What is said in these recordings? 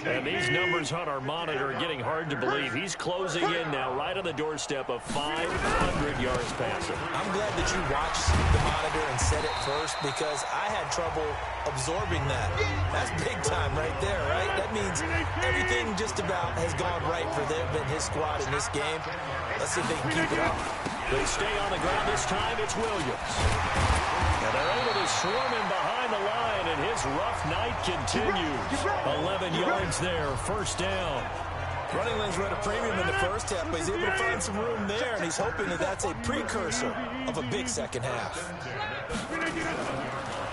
And these numbers on our monitor are getting hard to believe. He's closing in now, right on the doorstep of 500 yards passing. I'm glad that you watched the monitor and said it first, because I had trouble absorbing that. That's big time right there, right? That means everything just about has gone right for them and his squad in this game. Let's see if they can keep it up. They stay on the ground this time. It's Williams. And they're able to swarm him behind the line, and his rough night continues. 11 yards there, first down. Running lanes were at a premium in the first half, but he's able to find some room there, and he's hoping that that's a precursor of a big second half.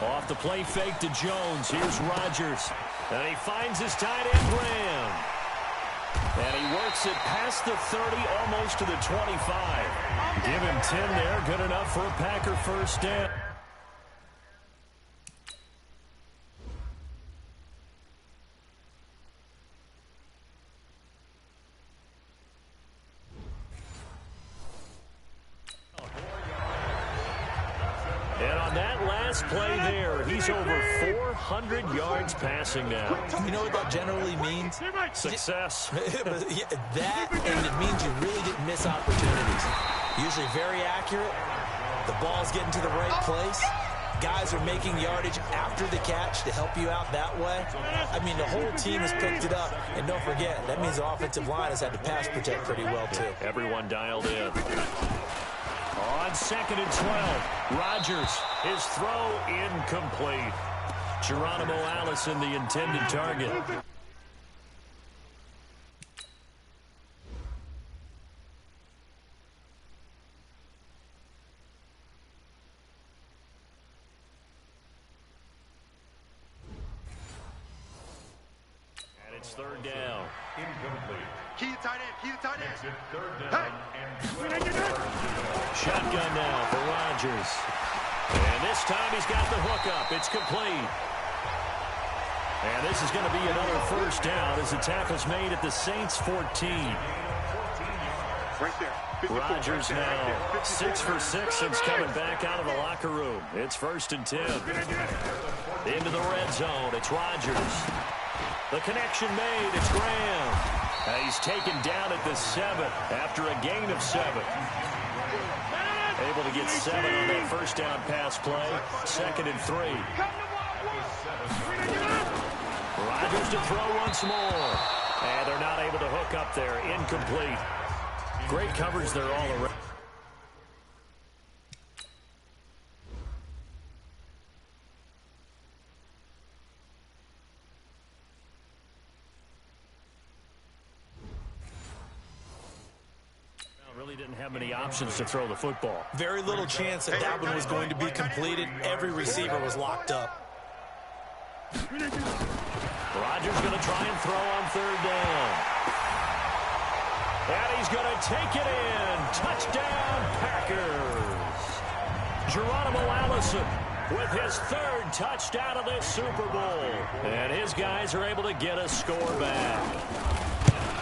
Off the play fake to Jones. Here's Rodgers. And he finds his tight end, Graham. And he works it past the 30, almost to the 25. Give him 10 there. Good enough for a Packer first down. And on that last play there, he's over 400 yards passing now. You know what that generally means? Success. That, and it means you really didn't miss opportunities. Usually very accurate. The ball's getting to the right place. Guys are making yardage after the catch to help you out that way. I mean, the whole team has picked it up. And don't forget, that means the offensive line has had to pass protect pretty well, too. Everyone dialed in. On 2nd and 12, Rodgers, his throw incomplete. Geronimo Allison, the intended target. And it's third down. Incomplete. Key to tight end. Key to tight end. Third down. Hey. Shotgun now for Rodgers. And this time he's got the hook up. It's complete. And this is going to be another first down as the tackle's made at the Saints 14. Right there. Rodgers now 6 for 6 since coming back out of the locker room. It's 1st and 10. Into the red zone. It's Rodgers. The connection made. It's Graham. He's taken down at the 7 after a gain of 7. Able to get 7 on that first down pass play. 2nd and 3. Rodgers to throw once more. And they're not able to hook up there. Incomplete. Great coverage there all around. Really didn't have many options to throw the football. Very little chance that that one was going to be completed. Every receiver was locked up. Rodgers going to try and throw on 3rd down. And he's going to take it in. Touchdown, Packers. Geronimo Allison with his 3rd touchdown of this Super Bowl. And his guys are able to get a score back.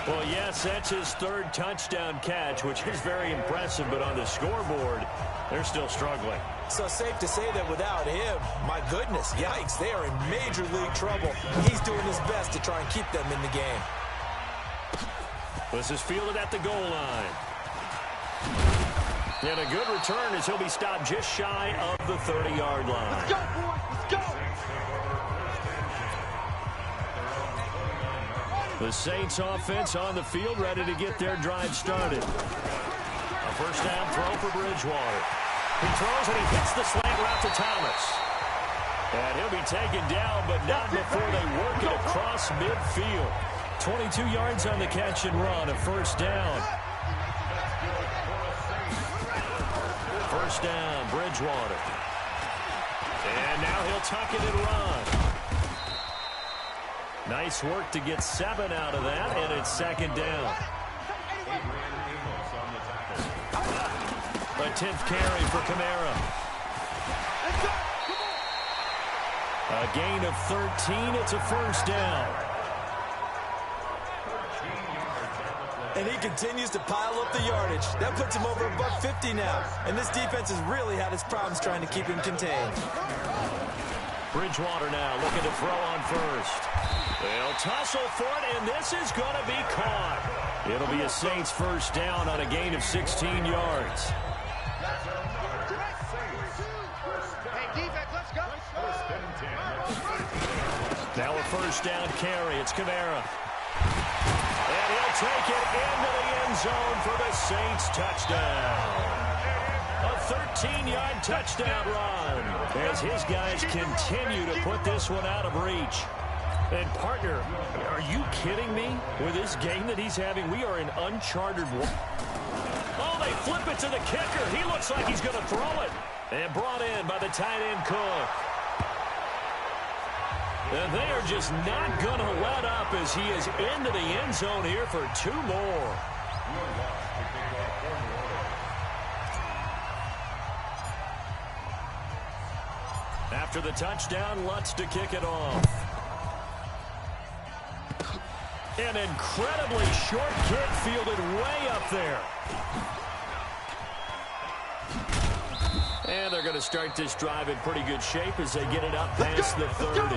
Well, yes, that's his 3rd touchdown catch, which is very impressive, but on the scoreboard, they're still struggling. So safe to say that without him, my goodness, yikes, they are in major league trouble. He's doing his best to try and keep them in the game. This is fielded at the goal line. And a good return as he'll be stopped just shy of the 30-yard line. Let's go, boys. Let's go. The Saints offense on the field, ready to get their drive started. A first down throw for Bridgewater. He throws and he hits the slant route to Thomas. And he'll be taken down, but not before they work it across midfield. 22 yards on the catch and run, a first down. First down, Bridgewater. And now he'll tuck it and run. Nice work to get 7 out of that, and it's 2nd down. A 10th carry for Kamara. A gain of 13. It's a first down. And he continues to pile up the yardage. That puts him over $150 now. And this defense has really had its problems trying to keep him contained. Bridgewater now looking to throw on first. They'll tussle for it, and this is going to be caught. It'll be a Saints first down on a gain of 16 yards. Now a first down carry. It's Kamara. And he'll take it into the end zone for the Saints touchdown. A 13-yard touchdown run as his guys continue to put this one out of reach. And, partner, are you kidding me? With this game that he's having, we are in uncharted water. Oh, they flip it to the kicker. He looks like he's going to throw it. And brought in by the tight end Cook. And they are just not going to let up as he is into the end zone here for 2 more. After the touchdown, Lutz to kick it off. An incredibly short kick fielded way up there. And they're going to start this drive in pretty good shape as they get it up past the 30.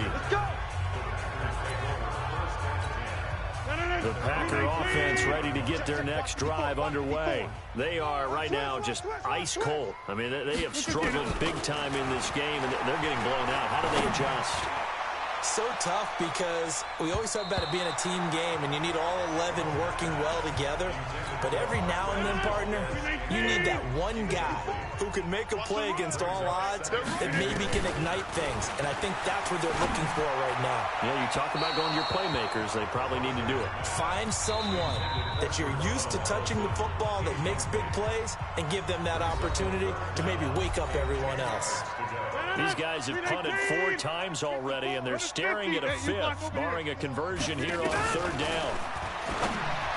The Packer offense ready to get their next drive underway. They are right now just ice cold. I mean, they have struggled big time in this game, and they're getting blown out. How do they adjust? So tough because we always talk about it being a team game, and you need all 11 working well together. But every now and then, partner, you need that one guy who can make a play against all odds that maybe can ignite things. And I think that's what they're looking for right now. Yeah, you talk about going to your playmakers. They probably need to do it. Find someone that you're used to touching the football that makes big plays and give them that opportunity to maybe wake up everyone else. These guys have punted 4 times already, and they're staring at a 5th, barring a conversion here on 3rd down.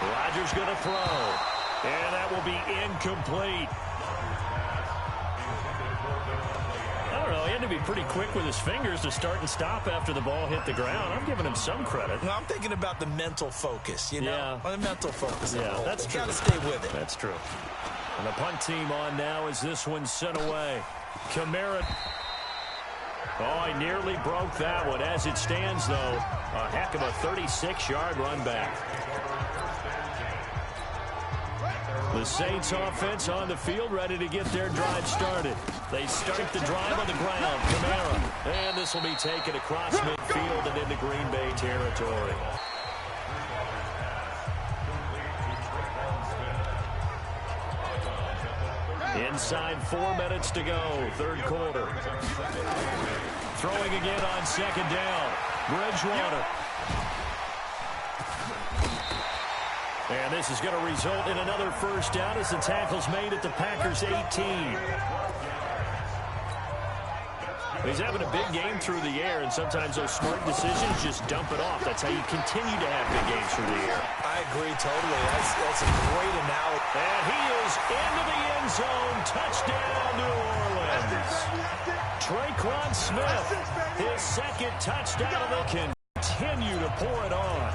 Rodgers going to throw, and that will be incomplete. I don't know, he had to be pretty quick with his fingers to start and stop after the ball hit the ground. I'm giving him some credit. No, I'm thinking about the mental focus, you know? Yeah. The mental focus. Yeah, that's true. Got to stay with it. That's true. And the punt team on now as this one's sent away. Kamara. Oh, he nearly broke that one. As it stands, though, a heck of a 36-yard run back. The Saints offense on the field ready to get their drive started. They start the drive on the ground. Kamara. And this will be taken across midfield and into Green Bay territory. Inside 4 minutes to go, 3rd quarter. Throwing again on 2nd down. Bridgewater. And this is going to result in another first down as the tackle's made at the Packers' 18. He's having a big game through the air, and sometimes those smart decisions just dump it off. That's how you continue to have big games through the air. I agree totally. That's a great analogy. And he is into the end zone. Touchdown, New Orleans. Traquan Smith, his 2nd touchdown. They continue to pour it on.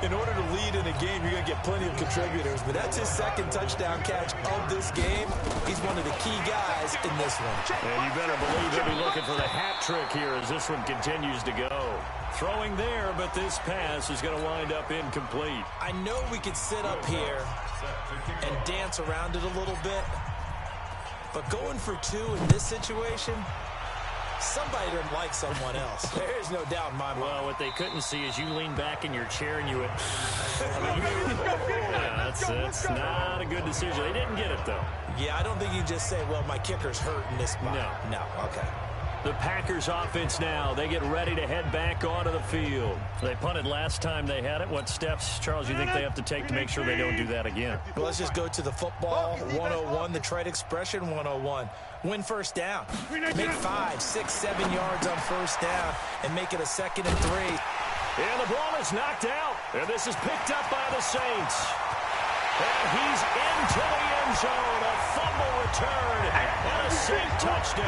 In order to lead in a game, you're going to get plenty of contributors, but that's his 2nd touchdown catch of this game. He's one of the key guys in this one. And you better believe he'll be looking for the hat trick here as this one continues to go. Throwing there, but this pass is going to wind up incomplete. I know we could sit up here and dance around it a little bit, but going for 2 in this situation, somebody doesn't like someone else. There is no doubt in my mind. Well, what they couldn't see is you lean back in your chair and you went, yeah, that's not a good decision. They didn't get it, though. Yeah, I don't think you just say, well, my kicker's hurt in this spot. No, okay. The Packers offense now, they get ready to head back onto the field. They punted last time they had it. What steps, Charles, you think they have to take to make sure they don't do that again? Well, let's just go to the football 101, the trade expression 101. Win first down. Make 5, 6, 7 yards on first down and make it a 2nd and 3. And the ball is knocked out. And this is picked up by the Saints. And he's into the end zone. A fumble return and a Saint touchdown.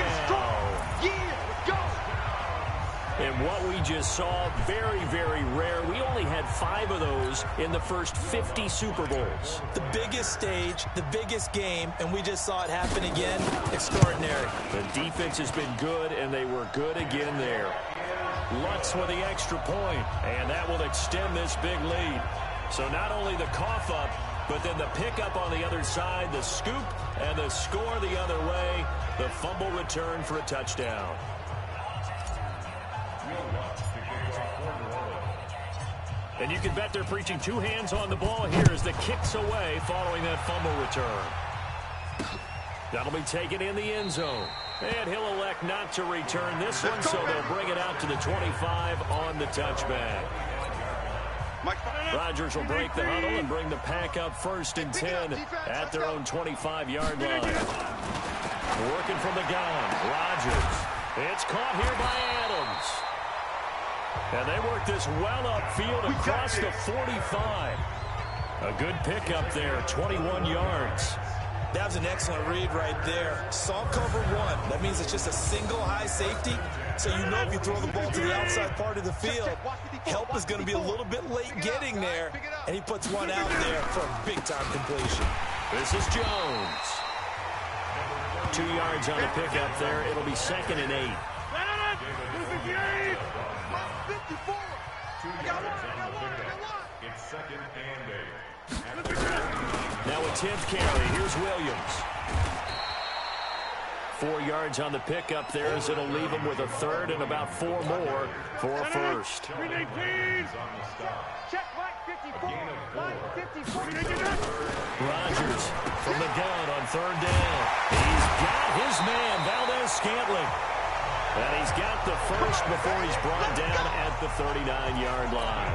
Yeah, go. And what we just saw, very, very rare. We only had 5 of those in the first 50 Super Bowls. The biggest stage, the biggest game, and we just saw it happen again. Extraordinary. The defense has been good, and they were good again there. Lutz with the extra point, and that will extend this big lead. So not only the cough up, but then the pickup on the other side, the scoop, and the score the other way. The fumble return for a touchdown. And you can bet they're preaching 2 hands on the ball here as the kick's away following that fumble return. That'll be taken in the end zone. And he'll elect not to return this one, so they'll bring it out to the 25 on the touchback. Rodgers will break the huddle and bring the pack up 1st and 10 at their own 25-yard line. Working from the gun, Rodgers. It's caught here by Adams. And they work this well upfield across the 45. A good pickup there, 21 yards. That was an excellent read right there. Saw cover 1. That means it's just a single high safety. So you know if you throw the ball to the outside part of the field, help is going to be a little bit late getting there. And he puts one out there for a big-time completion. This is Jones. 2 yards on the pickup there. It'll be 2nd and 8. It's 2nd and 8. Now a 10th carry. Here's Williams. 4 yards on the pickup there as it'll leave him with a 3rd and about 4 more for a 1st. Rodgers from the gun on 3rd down. He's got his man, Valdez-Scantling. And he's got the 1st before he's brought down at the 39-yard line.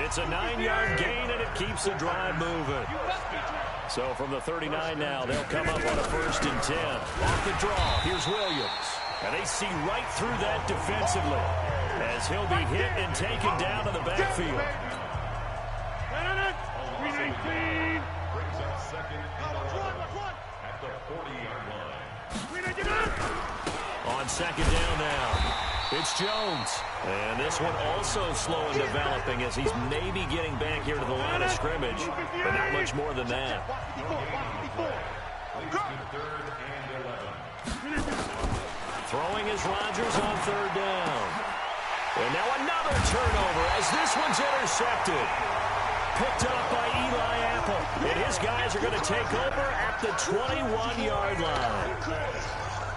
It's a 9-yard gain, and it keeps the drive moving. So from the 39 now, they'll come up on a 1st and 10. Off the draw, here's Williams. And they see right through that defensively as he'll be hit and taken down to the backfield. Brings up 2nd and 11 at the 40-yard line. On 2nd down now, it's Jones. And this one also slow in developing as he's maybe getting back here to the line of scrimmage, but not much more than that. Throwing is Rodgers on 3rd down. And now another turnover as this one's intercepted. Picked up by Eli Apple. And his guys are going to take over at the 21-yard line.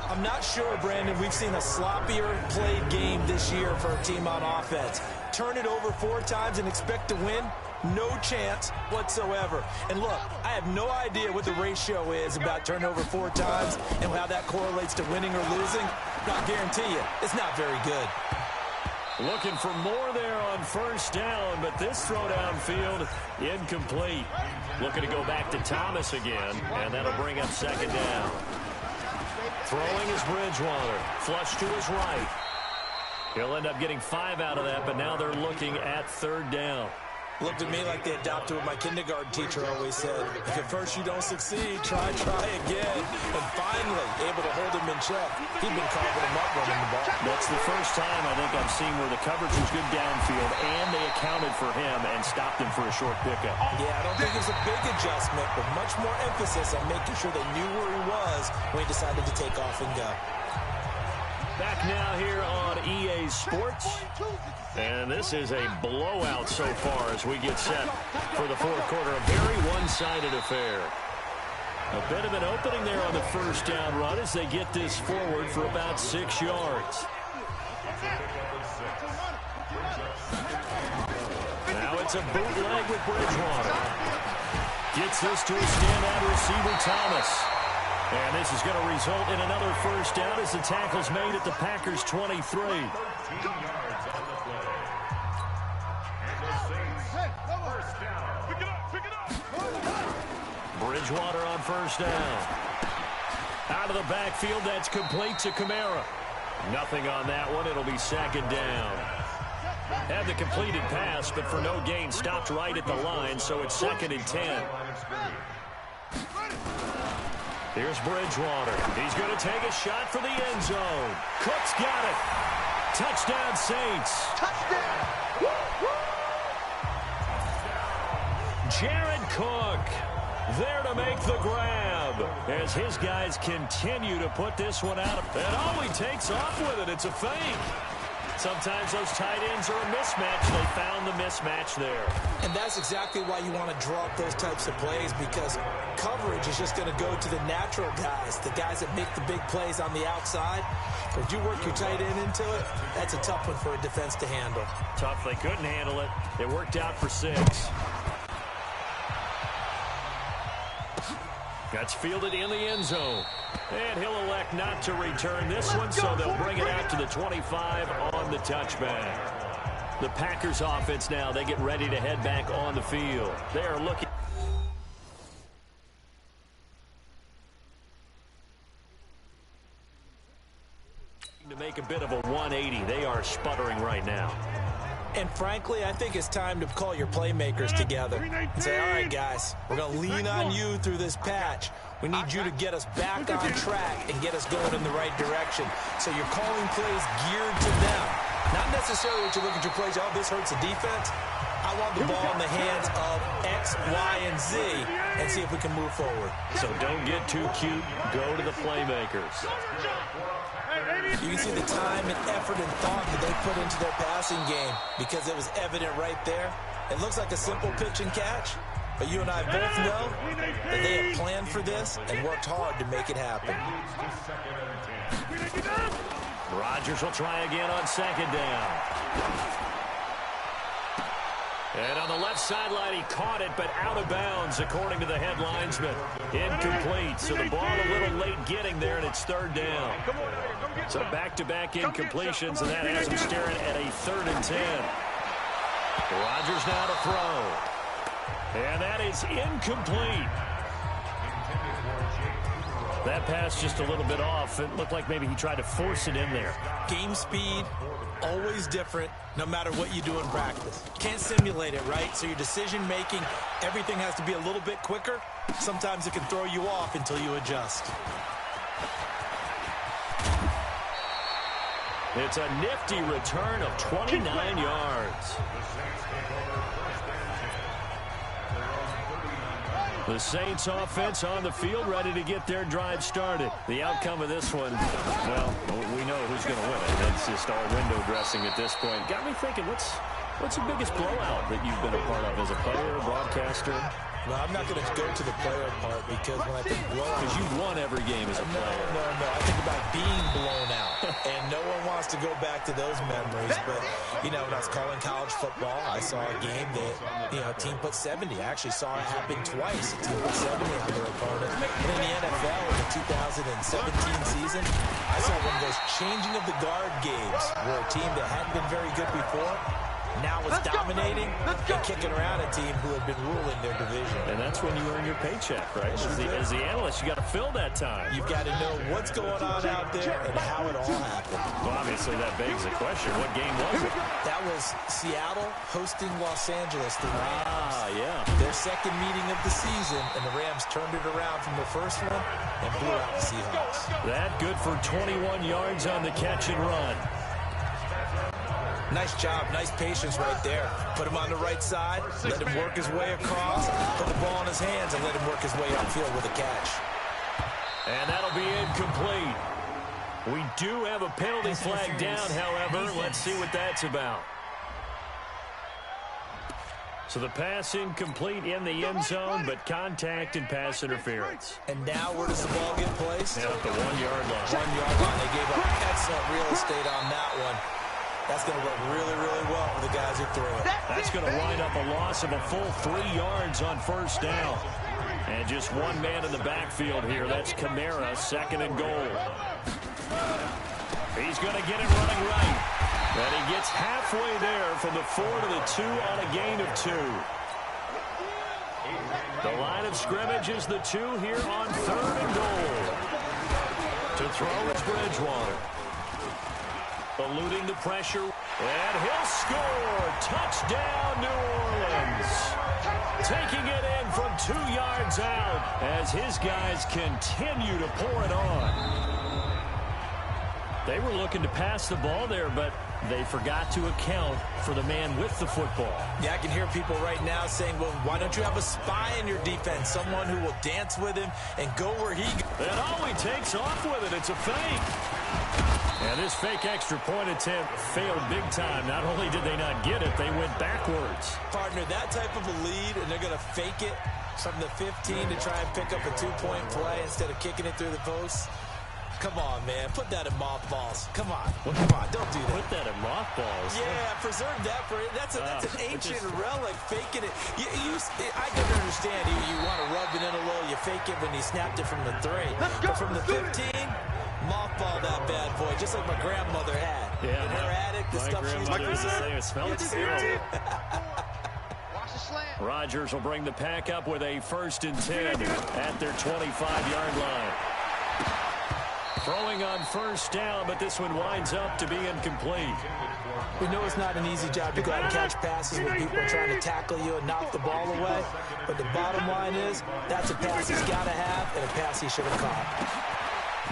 I'm not sure, Brandon, we've seen a sloppier played game this year for a team on offense. Turn it over 4 times and expect to win? No chance whatsoever. And look, I have no idea what the ratio is about turnover 4 times and how that correlates to winning or losing. But I guarantee you, it's not very good. Looking for more there on 1st down, but this throw downfield incomplete. Looking to go back to Thomas again, and that'll bring up 2nd down. Throwing is Bridgewater. Flush to his right. He'll end up getting 5 out of that, but now they're looking at 3rd down. Looked at me like they adopted what my kindergarten teacher always said. If at first you don't succeed, try again. And finally, able to hold him in check. He'd been carving him up running the ball. That's the first time I think I've seen where the coverage was good downfield, and they accounted for him and stopped him for a short pickup. Yeah, I don't think it was a big adjustment, but much more emphasis on making sure they knew where he was when he decided to take off and go. Back now here on EA Sports. And this is a blowout so far as we get set for the 4th quarter. A very one-sided affair. A bit of an opening there on the 1st down run as they get this forward for about 6 yards. Now it's a bootleg with Bridgewater. Gets this to a standout receiver, Thomas. And this is going to result in another 1st down as the tackle's made at the Packers' 23. Bridgewater on 1st down. Out of the backfield, that's complete to Kamara. Nothing on that one. It'll be 2nd down. Had the completed pass, but for no gain, stopped right at the line, so it's 2nd and 10. Here's Bridgewater. He's going to take a shot for the end zone. Cook's got it. Touchdown, Saints. Touchdown. Jared Cook there to make the grab as his guys continue to put this one out. And oh, he takes off with it. It's a fake. Sometimes those tight ends are a mismatch. They found the mismatch there. And that's exactly why you want to draw up those types of plays, because coverage is just going to go to the natural guys, the guys that make the big plays on the outside. But if you work your tight end into it, that's a tough one for a defense to handle. Tough. They couldn't handle it. It worked out for 6. That's fielded in the end zone. And he'll elect not to return this one, so they'll bring it out to the 25 on the touchback. The Packers offense now, they get ready to head back on the field. They are looking to make a bit of a 180. They are sputtering right now. And frankly, I think it's time to call your playmakers together and say, all right, guys, we're going to lean on you through this patch. We need you to get us back on track and get us going in the right direction. So you're calling plays geared to them. Not necessarily that you look at your plays, oh, this hurts the defense. I want the ball in the hands of X, Y, and Z and see if we can move forward. So don't get too cute. Go to the playmakers. You can see the time and effort and thought that they put into their passing game because it was evident right there. It looks like a simple pitch and catch, but you and I both know that they have planned for this and worked hard to make it happen. Rodgers will try again on 2nd down. And on the left sideline, he caught it, but out of bounds, according to the head linesman. Incomplete, so the ball a little late getting there, and it's 3rd down. So back-to-back incompletions, and that has him staring at a 3rd and 10. Rodgers now to throw. And that is incomplete. That pass just a little bit off. It looked like maybe he tried to force it in there. Game speed, always different, no matter what you do in practice. Can't simulate it, right? So your decision-making, everything has to be a little bit quicker. Sometimes it can throw you off until you adjust. It's a nifty return of 29 yards. The Saints offense on the field, ready to get their drive started. The outcome of this one, well, we know who's going to win it. That's just all window dressing at this point. Got me thinking, what's the biggest blowout that you've been a part of as a player, broadcaster? Well, I'm not going to go to the player part because when I think blowout... Because you've won every game as a player. No. I think about being blown out. And no one wants to go back to those memories. But, you know, when I was calling college football, I saw a game that, you know, a team put 70. I actually saw it happen twice. A team put 70 on their opponent. And in the NFL, in the 2017 season, I saw one of those changing of the guard games where a team that hadn't been very good before now was dominating and kicking around a team who had been ruling their division. And that's when you earn your paycheck, right? As the analyst, you got to fill that time. You've got to know what's going on out there and how it all happened. Well, obviously, that begs the question, what game was it? That was Seattle hosting Los Angeles, the Rams. Ah, yeah. Their second meeting of the season, and the Rams turned it around from the first one and blew out the Seahawks. That good for 21 yards on the catch and run. Nice job, nice patience right there. Put him on the right side, let him work his way across, put the ball in his hands, and let him work his way upfield with a catch. And that'll be incomplete. We do have a penalty flag down, however. Let's see what that's about. So the pass incomplete in the end zone, but contact and pass interference. And now where does the ball get placed? At the 1 yard line. 1 yard line. They gave up excellent real estate on that one. That's going to work really, really well for the guys who threw it. That's going to wind up a loss of a full 3 yards on 1st down. And just one man in the backfield here. That's Kamara, 2nd and goal. He's going to get it running right. And he gets halfway there from the 4 to the 2 on a gain of 2. The line of scrimmage is the 2 here on 3rd and goal. To throw is Bridgewater. Eluding the pressure, and he'll score. Touchdown, New Orleans. Taking it in from 2 yards out as his guys continue to pour it on. They were looking to pass the ball there, but They forgot to account for the man with the football. Yeah, I can hear people right now saying, well, why don't you have a spy in your defense, someone who will dance with him and go where he goes. And he takes off with it. It's a fake. And this fake extra point attempt failed big time. Not only did they not get it, they went backwards. Partner, that type of a lead, and they're going to fake it from the 15 to try and pick up a 2-point play instead of kicking it through the post. Come on, man. Put that in mothballs. Come on. Well, come on. Don't do that. Put that in mothballs. Yeah, preserve that for that's an ancient relic. Faking it. I can understand. You want to rub it in a little. You fake it when you snapped it from the 3. But from the 15, mothball that bad boy, just like my grandmother had. Yeah. In her attic, the stuff she used to preserve. It smells terrible. Rodgers will bring the pack up with a 1st and 10 at their 25-yard line. Throwing on 1st down, but this one winds up to be incomplete. We know it's not an easy job to go out and catch passes when people are trying to tackle you and knock the ball away. But the bottom line is, that's a pass he's got to have and a pass he should have caught.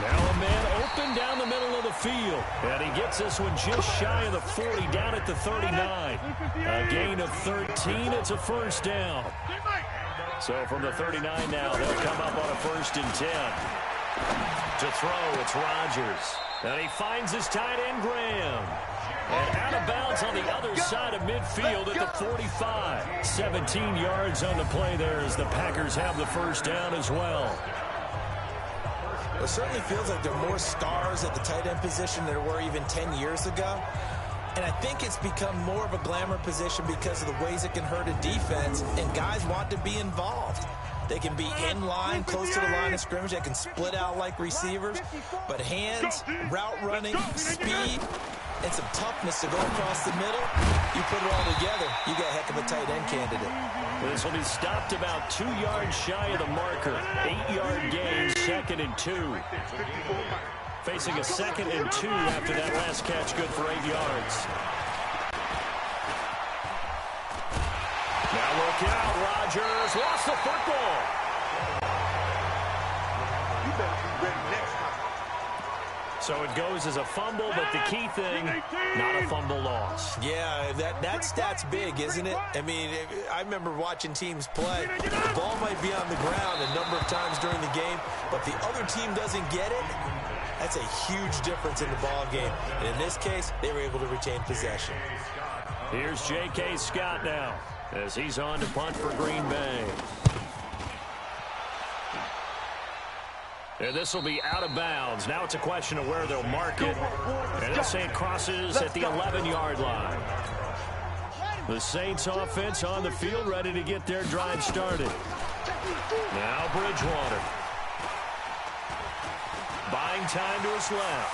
Now a man open down the middle of the field. And he gets this one just shy of the 40, down at the 39. A gain of 13. It's a 1st down. So from the 39 now, they'll come up on a 1st and 10. To throw, it's Rodgers. And he finds his tight end, Graham. And out of bounds on the other side of midfield at the 45. 17 yards on the play there as the Packers have the 1st down as well. It certainly feels like there are more stars at the tight end position than there were even 10 years ago. And I think it's become more of a glamour position because of the ways it can hurt a defense, and guys want to be involved. They can be in line, close to the line of scrimmage. They can split out like receivers. But hands, route running, speed, and some toughness to go across the middle, you put it all together, you got a heck of a tight end candidate. This will be stopped about 2 yards shy of the marker. 8-yard gain, 2nd and 2. Facing a 2nd and 2 after that last catch, good for 8 yards. Now look out, Rodgers lost the football. You better be ready next time. So it goes as a fumble, but the key thing, not a fumble loss. Yeah, that stat's big, isn't it? I mean, I remember watching teams play. The ball might be on the ground a number of times during the game, but the other team doesn't get it. That's a huge difference in the ball game. And in this case, they were able to retain possession. Here's J.K. Scott now as he's on to punt for Green Bay. And this will be out of bounds. Now it's a question of where they'll mark it. And they'll say it crosses at the 11-yard line. The Saints offense on the field, ready to get their drive started. Now Bridgewater. Buying time to his left.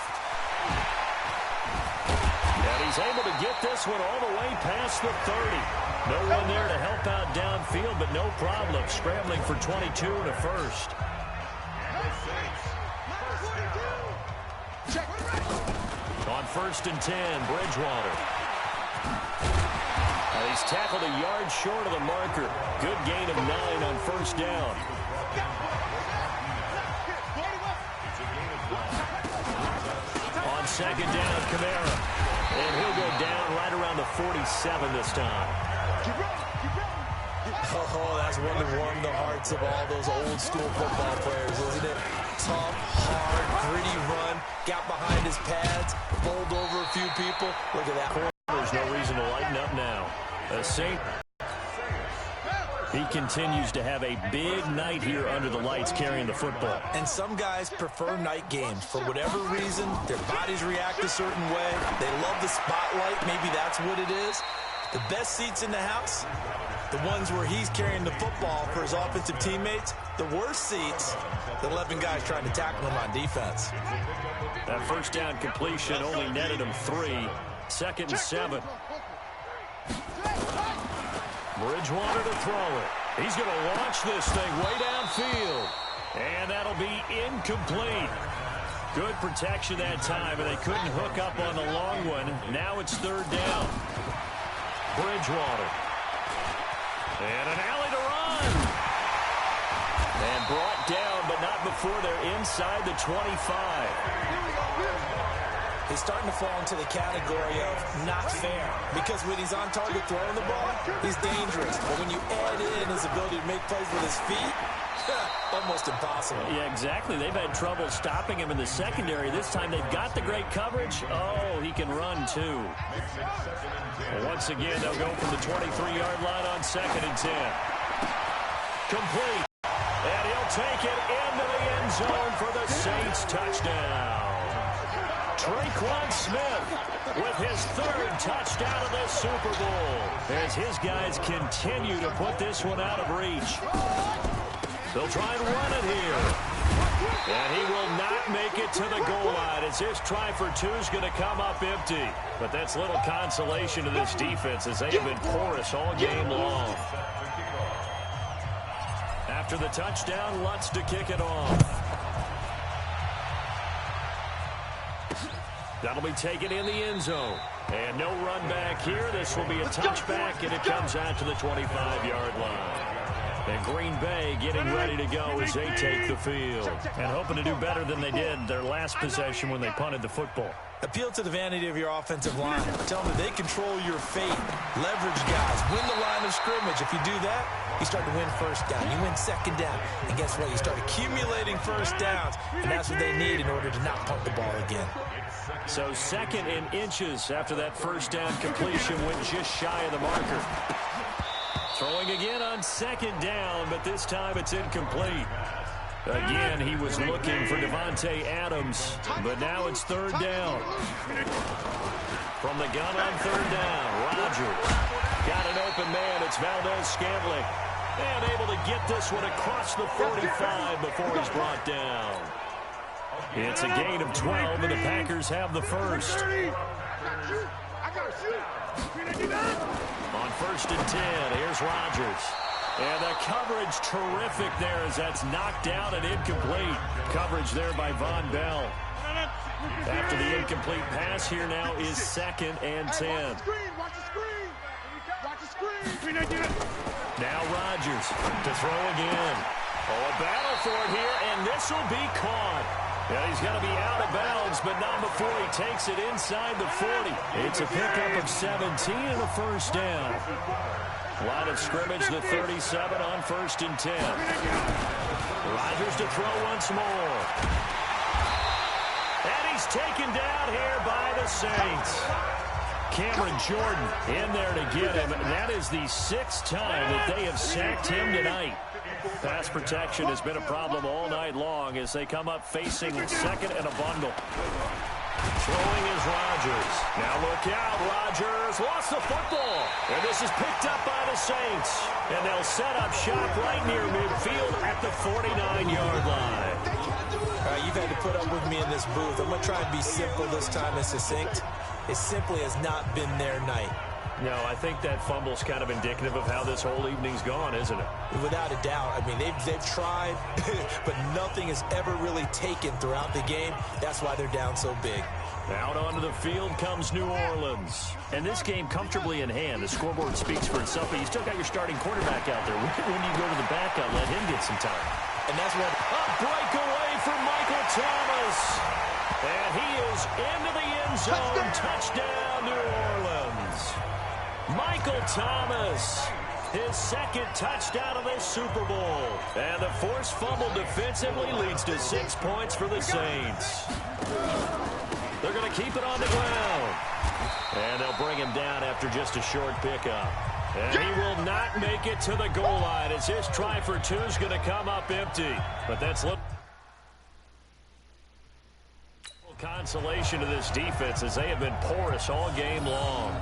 And he's able to get this one all the way past the 30. No one there to help out downfield, but no problem. Scrambling for 22 and a 1st. On 1st and 10, Bridgewater. And he's tackled a yard short of the marker. Good gain of 9 on 1st down. On 2nd down, Kamara. And he'll go down right around the 47 this time. Oh, that's one to warm the hearts of all those old school football players, isn't it? Tough, hard, gritty run, got behind his pads, bowled over a few people. Look at that. There's no reason to lighten up now. He continues to have a big night here under the lights carrying the football. And some guys prefer night games. For whatever reason, their bodies react a certain way. They love the spotlight. Maybe that's what it is. The best seats in the house, the ones where he's carrying the football for his offensive teammates. The worst seats, the 11 guys trying to tackle him on defense. That 1st down completion only netted him 3. 2nd and 7. Bridgewater to throw it. He's going to launch this thing way downfield. And that'll be incomplete. Good protection that time, and they couldn't hook up on the long one. Now it's 3rd down. Bridgewater. And an alley to run. And brought down, but not before they're inside the 25. is starting to fall into the category of not fair. Because when he's on target throwing the ball, he's dangerous. But when you add in his ability to make plays with his feet, almost impossible. Yeah, exactly. They've had trouble stopping him in the secondary. This time they've got the great coverage. Oh, he can run, too. Well, once again, they'll go from the 23-yard line on 2nd and 10. Complete. And he'll take it into the end zone for the Saints touchdown. Traquan Smith with his 3rd touchdown of this Super Bowl as his guys continue to put this one out of reach. They'll try and run it here. And he will not make it to the goal line as his try for 2 is going to come up empty. But that's little consolation to this defense as they have been porous all game long. After the touchdown, Lutz to kick it off. That'll be taken in the end zone. And no run back here. This will be a touchback, and it comes out to the 25-yard line. And Green Bay getting ready to go as they take the field. And hoping to do better than they did their last possession when they punted the football. Appeal to the vanity of your offensive line. Tell them that they control your fate. Leverage guys. Win the line of scrimmage. If you do that, you start to win first down. You win second down. And guess what? You start accumulating first downs. And that's what they need in order to not punt the ball again. So 2nd and inches after that first down completion went just shy of the marker. Throwing again on 2nd down, but this time it's incomplete. Again, he was looking for Devontae Adams, but now it's 3rd down. From the gun on 3rd down, Rodgers got an open man. It's Valdez-Scantling. And able to get this one across the 45 before he's brought down. It's a gain of 12, and the Packers have the first. On 1st and 10, here's Rodgers. And the coverage terrific there as that's knocked out and incomplete. Coverage there by Von Bell. After the incomplete pass, here now is 2nd and 10. Now Rodgers to throw again. Oh, a battle for it here, and this will be caught. Yeah, he's going to be out of bounds, but not before he takes it inside the 40. It's a pickup of 17 and a first down. Line of scrimmage, the 37 on 1st and 10. Rodgers to throw once more. And he's taken down here by the Saints. Cameron Jordan in there to get him. And that is the 6th time that they have sacked him tonight. Pass protection has been a problem all night long as they come up facing 2nd and a bundle. Throwing is Rodgers. Now look out, Rodgers lost the football. And this is picked up by the Saints. And they'll set up shop right near midfield at the 49-yard line. You've had to put up with me in this booth. I'm going to try and be simple this time and succinct. It simply has not been their night. No, I think that fumble's kind of indicative of how this whole evening's gone, isn't it? Without a doubt. I mean, they've tried, but nothing has ever really taken throughout the game. That's why they're down so big. Out onto the field comes New Orleans. And this game comfortably in hand. The scoreboard speaks for itself, but you still got your starting quarterback out there. When you go to the backup, let him get some time. And that's what... A breakaway for Michael Thomas. And he is into the end zone. Touchdown, New Orleans. Michael Thomas, his 2nd touchdown of this Super Bowl. And the forced fumble defensively leads to 6 points for the Saints. They're going to keep it on the ground. And they'll bring him down after just a short pickup. And he will not make it to the goal line as his try for 2 is going to come up empty. But that's little consolation to this defense as they have been porous all game long.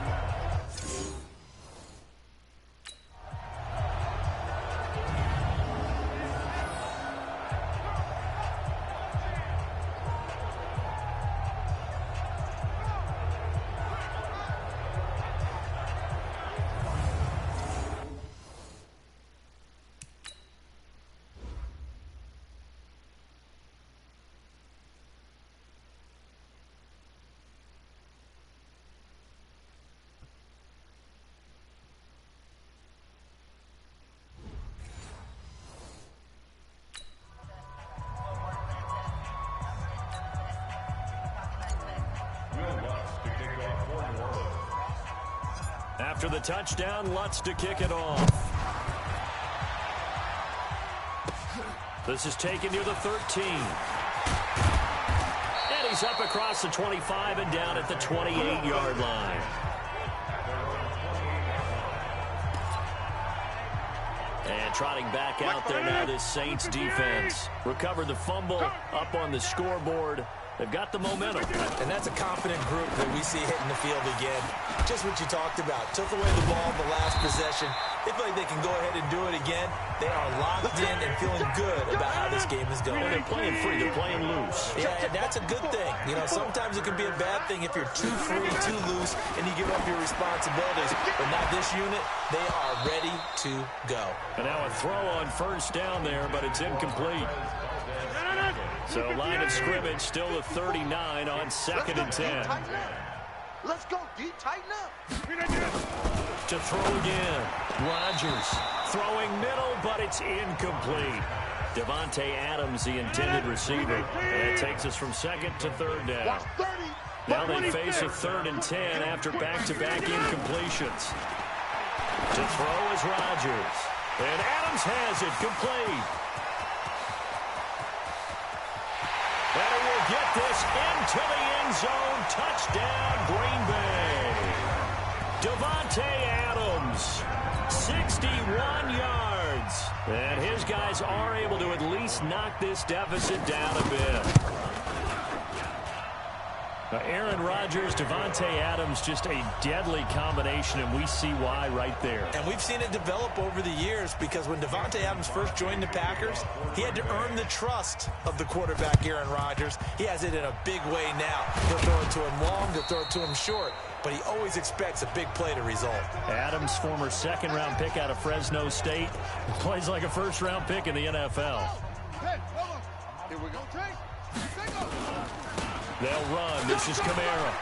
After the touchdown, Lutz to kick it off. This is taken near the 13. And he's up across the 25 and down at the 28-yard line. And trotting back out there now, this Saints defense. Recovered the fumble, up on the scoreboard. They've got the momentum. And that's a confident group that we see hitting the field again. Just what you talked about. Took away the ball in the last possession. They feel like they can go ahead and do it again. They are locked in and feeling good about how this game is going. They're playing free. They're playing loose. Yeah, and that's a good thing. You know, sometimes it can be a bad thing if you're too free, too loose, and you give up your responsibilities. But not this unit. They are ready to go. And now a throw on first down there, but it's incomplete. So line of scrimmage still the 39 on 2nd and 10. Let's go, D. Tighten up. To throw again. Rodgers throwing middle, but it's incomplete. Devontae Adams, the intended receiver. And it takes us from 2nd to 3rd down. Now they face a 3rd and 10 after back-to-back incompletions. To throw is Rodgers. And Adams has it complete. And he will get this into the end zone. Touchdown, Green Bay. Devontae Adams, 61 yards. And his guys are able to at least knock this deficit down a bit. Aaron Rodgers, Devontae Adams, just a deadly combination, and we see why right there. And we've seen it develop over the years because when Devontae Adams first joined the Packers, he had to earn the trust of the quarterback, Aaron Rodgers. He has it in a big way now. He'll throw it to him long, he'll throw it to him short, but he always expects a big play to result. Adams, former second-round pick out of Fresno State, plays like a first-round pick in the NFL. Here we go, They'll run. This is Kamara.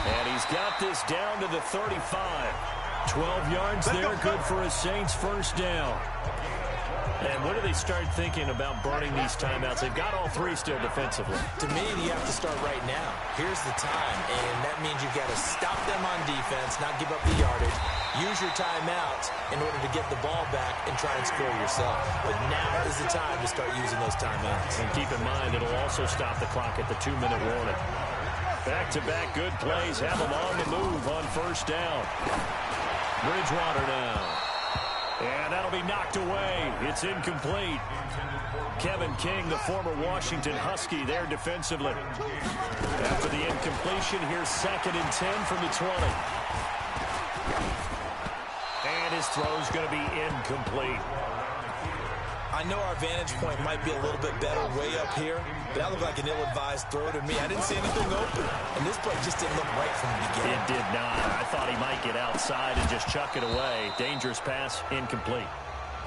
And he's got this down to the 35. 12 yards there, good for a Saints first down. And when do they start thinking about burning these timeouts? They've got all three still defensively. To me, you have to start right now. Here's the time, and that means you've got to stop them on defense, not give up the yardage. Use your timeouts in order to get the ball back and try and score yourself. But now is the time to start using those timeouts. And keep in mind, it'll also stop the clock at the 2-minute warning. Back-to-back good plays have them on the move on first down. Bridgewater now. And that'll be knocked away. It's incomplete. Kevin King, the former Washington Husky, there defensively. After the incompletion, here's 2nd and 10 from the 20. And his throw's going to be incomplete. I know our vantage point might be a little bit better way up here, but that looked like an ill-advised throw to me. I didn't see anything open, and this play just didn't look right from the beginning. It did not. I thought he might get outside and just chuck it away. Dangerous pass, incomplete.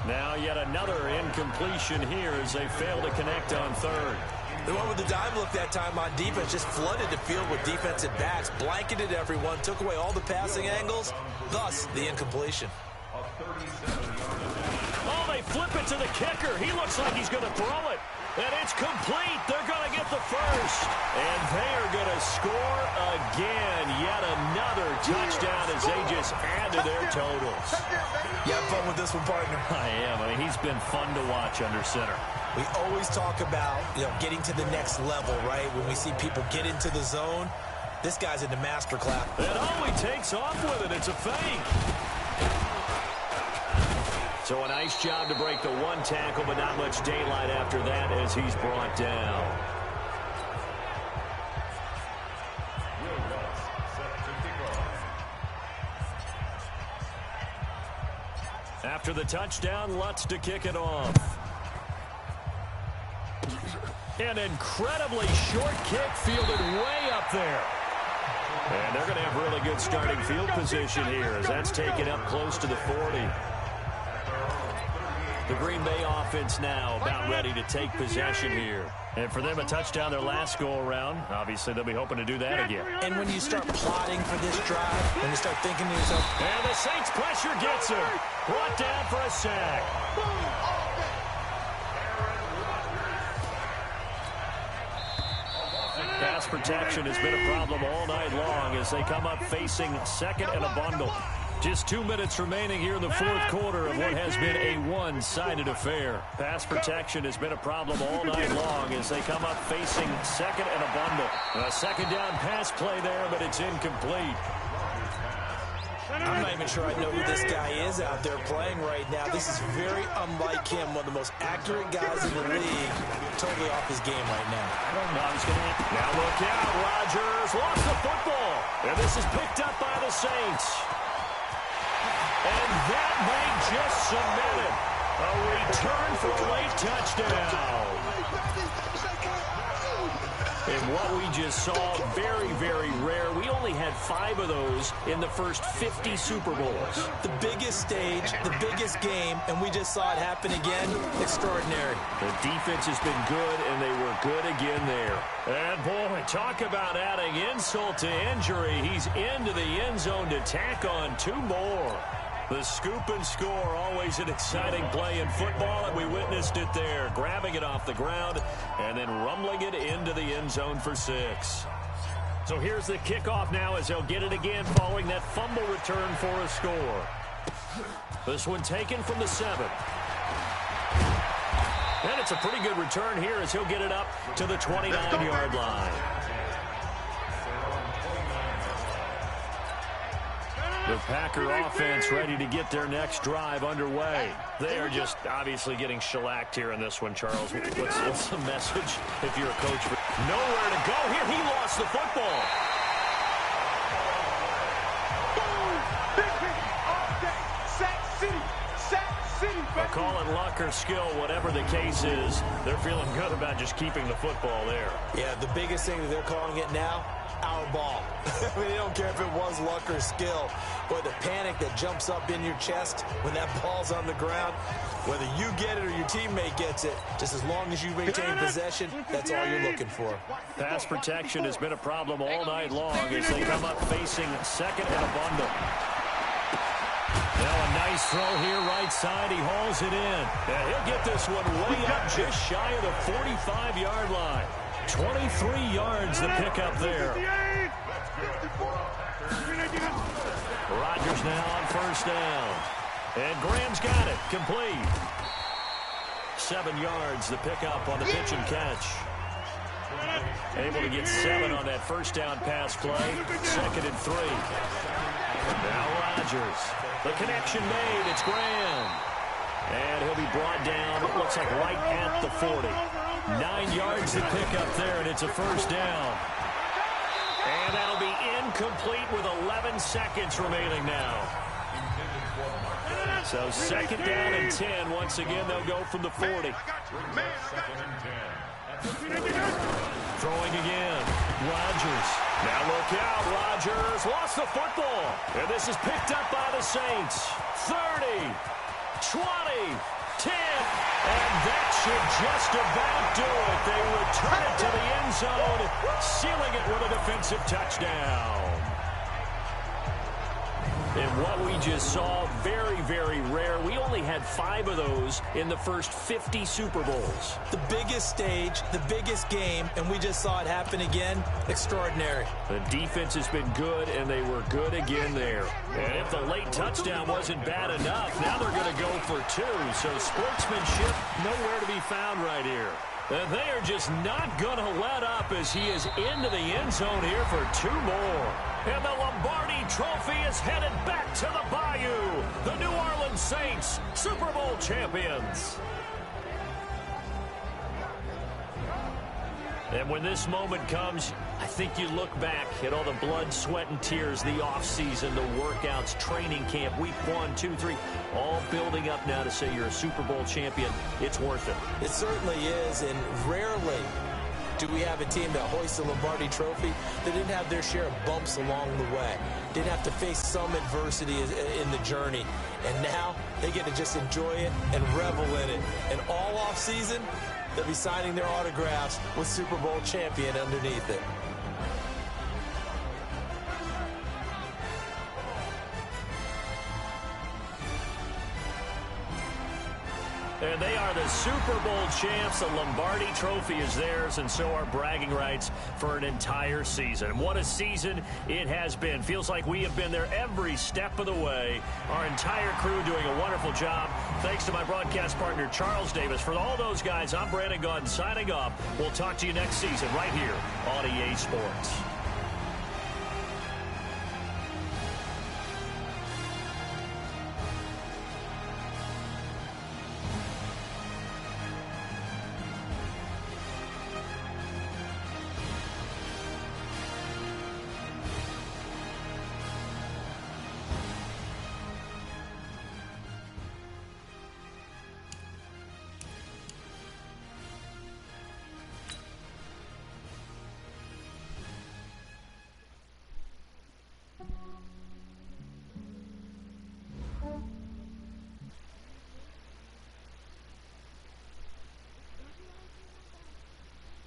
Now yet another incompletion here as they fail to connect on 3rd. The one with the dime look that time on defense just flooded the field with defensive backs, blanketed everyone, took away all the passing angles, thus the incompletion. Oh, they flip it to the kicker. He looks like he's going to throw it. And it's complete. They're going to get the first. And they are going to score again. Yet another touchdown as they just add to their totals. You have fun with this one, partner? I am. I mean, he's been fun to watch under center. We always talk about, getting to the next level, right? When we see people get into the zone, this guy's in the master class. And oh, he takes off with it. It's a fake. So a nice job to break the one tackle, but not much daylight after that as he's brought down. After the touchdown, Lutz to kick it off. An incredibly short kick fielded way up there. And they're going to have really good starting field position here as that's taken up close to the 40. The Green Bay offense now about ready to take possession here. And for them, a touchdown their last go-around. Obviously, they'll be hoping to do that again. And when you start plotting for this drive, when you start thinking to yourself, and the Saints pressure gets him. Brought down for a sack. Pass Pass protection has been a problem all night long as they come up facing second and a bundle. Just 2 minutes remaining here in the fourth quarter of what has been a one-sided affair. Pass protection has been a problem all night long as they come up facing second and a bundle. A second down pass play there, but it's incomplete. I'm not even sure I know who this guy is out there playing right now. This is very unlike him, one of the most accurate guys in the league. Totally off his game right now. Now look out, Rodgers lost the football. And this is picked up by the Saints. And that may just cement it. A return for a late touchdown. And what we just saw, very, very rare. We only had 5 of those in the first 50 Super Bowls. The biggest stage, the biggest game, and we just saw it happen again. Extraordinary. The defense has been good, and they were good again there. And, boy, talk about adding insult to injury. He's into the end zone to tack on 2 more. The scoop and score, always an exciting play in football, and we witnessed it there, grabbing it off the ground and then rumbling it into the end zone for 6. So here's the kickoff now as they'll get it again following that fumble return for a score. This one taken from the 7. And it's a pretty good return here as he'll get it up to the 29-yard line. The Packer offense ready to get their next drive underway. They are just obviously getting shellacked here in this one, Charles. What's the message if you're a coach? Nowhere to go here. He lost the football. They'll call it luck or skill, whatever the case is. They're feeling good about just keeping the football there. Yeah, the biggest thing that they're calling it now, our ball. I mean, they don't care if it was luck or skill. Boy, the panic that jumps up in your chest when that ball's on the ground, whether you get it or your teammate gets it, just as long as you maintain possession, that's all you're looking for. Pass protection has been a problem all night long as they come up facing second and a bundle. Now a nice throw here right side. He hauls it in. And he'll get this one way up just shy of the 45-yard line. 23 yards the pickup there. Rodgers now on first down. And Graham's got it. Complete. 7 yards the pickup on the pitch and catch. Able to get 7 on that first down pass play. 2nd and 3. Now Rodgers. The connection made. It's Graham. And he'll be brought down, it looks like right at the 40. 9 yards to pick up there, and it's a first down. And that'll be incomplete with 11 seconds remaining now. So 2nd down and 10. Once again, they'll go from the 40. Throwing again. Rodgers. Now look out. Rodgers lost the football. And this is picked up by the Saints. 30, 20, 10. And that should just about do it. They return it to the end zone, sealing it with a defensive touchdown. And what we just saw, very, very rare. We only had 5 of those in the first 50 Super Bowls. The biggest stage, the biggest game, and we just saw it happen again. Extraordinary. The defense has been good, and they were good again there. And if the late touchdown wasn't bad enough, now they're going to go for 2. So sportsmanship nowhere to be found right here. And they are just not going to let up as he is into the end zone here for 2 more. And the Lombardi Trophy is headed back to the Bayou. The New Orleans Saints, Super Bowl champions. And when this moment comes, I think you look back at all the blood, sweat, and tears, the offseason, the workouts, training camp, week 1, 2, 3, all building up now to say you're a Super Bowl champion. It's worth it. It certainly is, and rarely do we have a team that hoists the Lombardi Trophy that didn't have their share of bumps along the way, didn't have to face some adversity in the journey, and now they get to just enjoy it and revel in it. And all offseason, they'll be signing their autographs with Super Bowl champion underneath it. And they are the Super Bowl champs. The Lombardi Trophy is theirs, and so are bragging rights for an entire season. What a season it has been. Feels like we have been there every step of the way. Our entire crew doing a wonderful job. Thanks to my broadcast partner, Charles Davis. For all those guys, I'm Brandon Gaudin signing off. We'll talk to you next season right here on EA Sports.